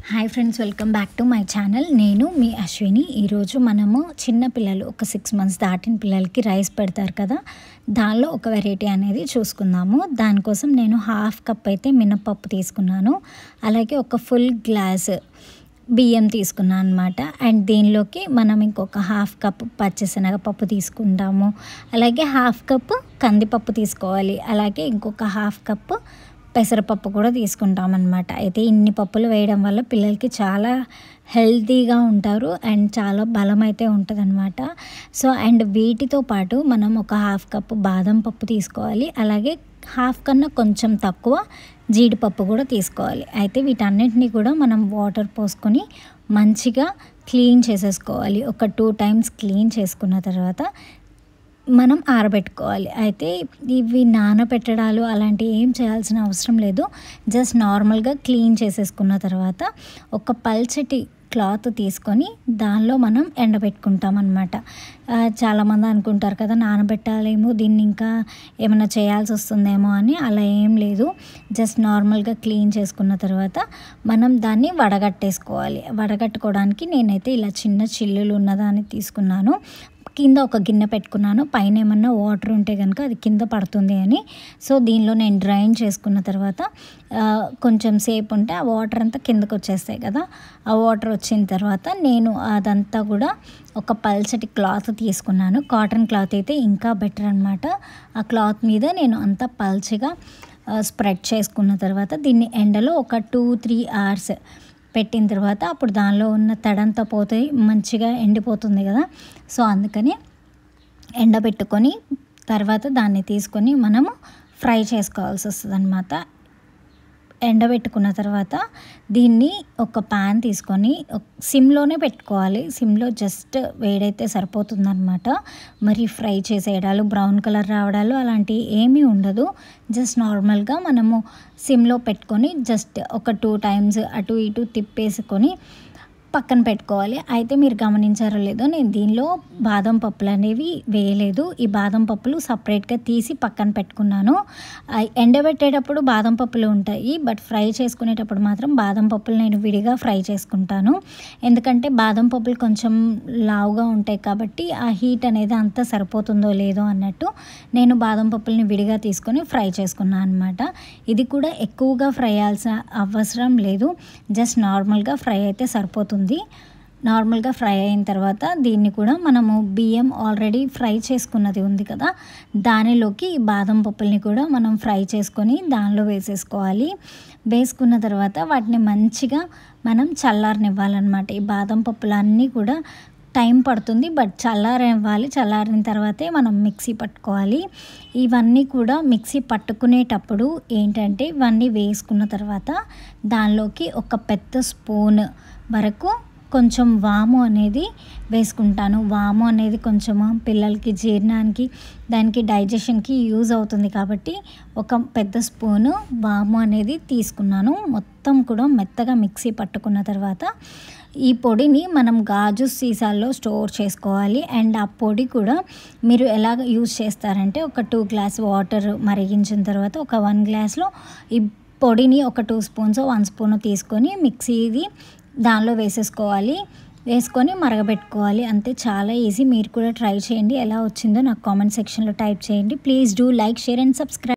Hi friends, welcome back to my channel. నేను మీ అశ్విని. ఈరోజు మనము చిన్న పిల్లలు ఒక 6 months దాటిన పిల్లలకి రైస్ పెడతారు కదా, దానిలో ఒక వెరైటీ అనేది చూసుకుందాము. దానికోసం నేను 1/2 కప్ అయితే మినపప్పు తీసుకున్నాను. అలాగే ఒక ఫుల్ గ్లాస్ బియ్యం తీసుకున్నాను అనమాట. అండ్ దీనిలోకి మనం ఇంకొక 1/2 కప్ పచ్చిశనగపప్పు తీసుకుంటాము. అలాగే 1/2 కప్ కందిపప్పు తీసుకోవాలి. అలాగే ఇంకొక 1/2 కప్ పెసరపప్పు కూడా తీసుకుంటామన్నమాట. అయితే ఇన్ని పప్పులు వేయడం వల్ల పిల్లలకి చాలా హెల్తీగా ఉంటారు అండ్ చాలా బలం అయితే ఉంటుందన్నమాట. సో అండ్ వీటితో పాటు మనం ఒక 1/2 కప్ బాదం పప్పు తీసుకోవాలి. అలాగే 1/2 కన్నా కొంచెం తక్కువ జీడిపప్పు కూడా తీసుకోవాలి. అయితే వీటన్నిటిని కూడా మనం వాటర్ పోసుకొని మంచిగా క్లీన్ చేసేసుకోవాలి. ఒక 2 times క్లీన్ చేసుకున్న తర్వాత మనం ఆరబెట్టుకోవాలి. అయితే ఇవి నానబెట్టడాలు అలాంటివి ఏం చేయాల్సిన అవసరం లేదు. జస్ట్ నార్మల్గా క్లీన్ చేసేసుకున్న తర్వాత ఒక పల్చటి క్లాత్ తీసుకొని దానిలో మనం ఎండబెట్టుకుంటాం అన్నమాట. చాలామంది అనుకుంటారు కదా, నానబెట్టాలేమో, దీన్ని ఇంకా ఏమైనా చేయాల్సి వస్తుందేమో అని. అలా ఏం లేదు. జస్ట్ నార్మల్గా క్లీన్ చేసుకున్న తర్వాత మనం దాన్ని వడగట్టేసుకోవాలి. వడగట్టుకోవడానికి నేనైతే ఇలా చిన్న చిల్లులు ఉన్నదాన్ని తీసుకున్నాను. కింద ఒక గిన్నె పెట్టుకున్నాను. పైన ఏమన్నా వాటర్ ఉంటే కనుక అది కింద పడుతుంది అని. సో దీనిలో నేను డ్రైన్ చేసుకున్న తర్వాత కొంచెం సేపు ఉంటే ఆ వాటర్ అంతా కిందకు వచ్చేస్తాయి కదా. ఆ వాటర్ వచ్చిన తర్వాత నేను అదంతా కూడా ఒక పల్చటి క్లాత్ తీసుకున్నాను. కాటన్ క్లాత్ అయితే ఇంకా బెటర్ అనమాట. ఆ క్లాత్ మీద నేను అంతా పల్చగా స్ప్రెడ్ చేసుకున్న తర్వాత దీన్ని ఎండలో ఒక 2-3 hours పెట్టిన తర్వాత అప్పుడు దానిలో ఉన్న తడంతా పోతే మంచిగా ఎండిపోతుంది కదా. సో అందుకని ఎండబెట్టుకొని తర్వాత దాన్ని తీసుకొని మనము ఫ్రై చేసుకోవాల్సి వస్తుంది అనమాట. ఎండబెట్టుకున్న తర్వాత దీన్ని ఒక ప్యాన్ తీసుకొని సిమ్లోనే పెట్టుకోవాలి. సిమ్లో జస్ట్ వేడైతే సరిపోతుందన్నమాట. మరి ఫ్రై చేసేయడాలు, బ్రౌన్ కలర్ రావడాలు అలాంటివి ఏమీ ఉండదు. జస్ట్ నార్మల్గా మనము సిమ్లో పెట్టుకొని జస్ట్ ఒక 2 times అటు ఇటు తిప్పేసుకొని పక్కన పెట్టుకోవాలి. అయితే మీరు గమనించారో లేదో, నేను దీనిలో బాదం పప్పులు అనేవి వేయలేదు. ఈ బాదం పప్పులు సపరేట్గా తీసి పక్కన పెట్టుకున్నాను. ఎండబెట్టేటప్పుడు బాదం పప్పులు ఉంటాయి, బట్ ఫ్రై చేసుకునేటప్పుడు మాత్రం బాదం పప్పులు నేను విడిగా ఫ్రై చేసుకుంటాను. ఎందుకంటే బాదం పప్పులు కొంచెం లావుగా ఉంటాయి కాబట్టి ఆ హీట్ అనేది అంతా సరిపోతుందో లేదో అన్నట్టు నేను బాదం పప్పుల్ని విడిగా తీసుకొని ఫ్రై చేసుకున్నాను అనమాట. ఇది కూడా ఎక్కువగా ఫ్రై అవ్వాల్సిన అవసరం లేదు. జస్ట్ నార్మల్గా ఫ్రై అయితే సరిపోతుంది. నార్మల్గా ఫ్రై అయిన తర్వాత దీన్ని కూడా మనము బియ్యం ఆల్రెడీ ఫ్రై చేసుకున్నది ఉంది కదా, దానిలోకి ఈ బాదం పప్పుల్ని కూడా మనం ఫ్రై చేసుకొని దానిలో వేసేసుకోవాలి. వేసుకున్న తర్వాత వాటిని మంచిగా మనం చల్లారనివ్వాలన్నమాట. ఈ బాదం పప్పులన్నీ కూడా టైం పడుతుంది, బట్ చల్లారనివ్వాలి. చల్లారిన తర్వాతే మనం మిక్సీ పట్టుకోవాలి. ఇవన్నీ కూడా మిక్సీ పట్టుకునేటప్పుడు ఏంటంటే ఇవన్నీ వేసుకున్న తర్వాత దానిలోకి ఒక పెద్ద స్పూన్ వరకు కొంచెం వాము అనేది వేసుకుంటాను. వాము అనేది కొంచెం పిల్లలకి జీర్ణానికి, దానికి డైజెషన్కి యూజ్ అవుతుంది కాబట్టి ఒక పెద్ద స్పూను వాము అనేది తీసుకున్నాను. మొత్తం కూడా మెత్తగా మిక్సీ పట్టుకున్న తర్వాత ఈ పొడిని మనం గాజు సీసాల్లో స్టోర్ చేసుకోవాలి. అండ్ ఆ పొడి కూడా మీరు ఎలాగ యూజ్ చేస్తారంటే ఒక 2 glass వాటర్ మరిగించిన తర్వాత ఒక 1 glassలో ఈ పొడిని ఒక 2 spoons 1 spoon తీసుకొని మిక్సీది దానిలో వేసేసుకోవాలి. వేసుకొని మరగబెట్టుకోవాలి. అంతే, చాలా ఈజీ. మీరు కూడా ట్రై చేయండి. ఎలా వచ్చిందో నాకు కామెంట్ సెక్షన్లో టైప్ చేయండి. Please do like, share and subscribe.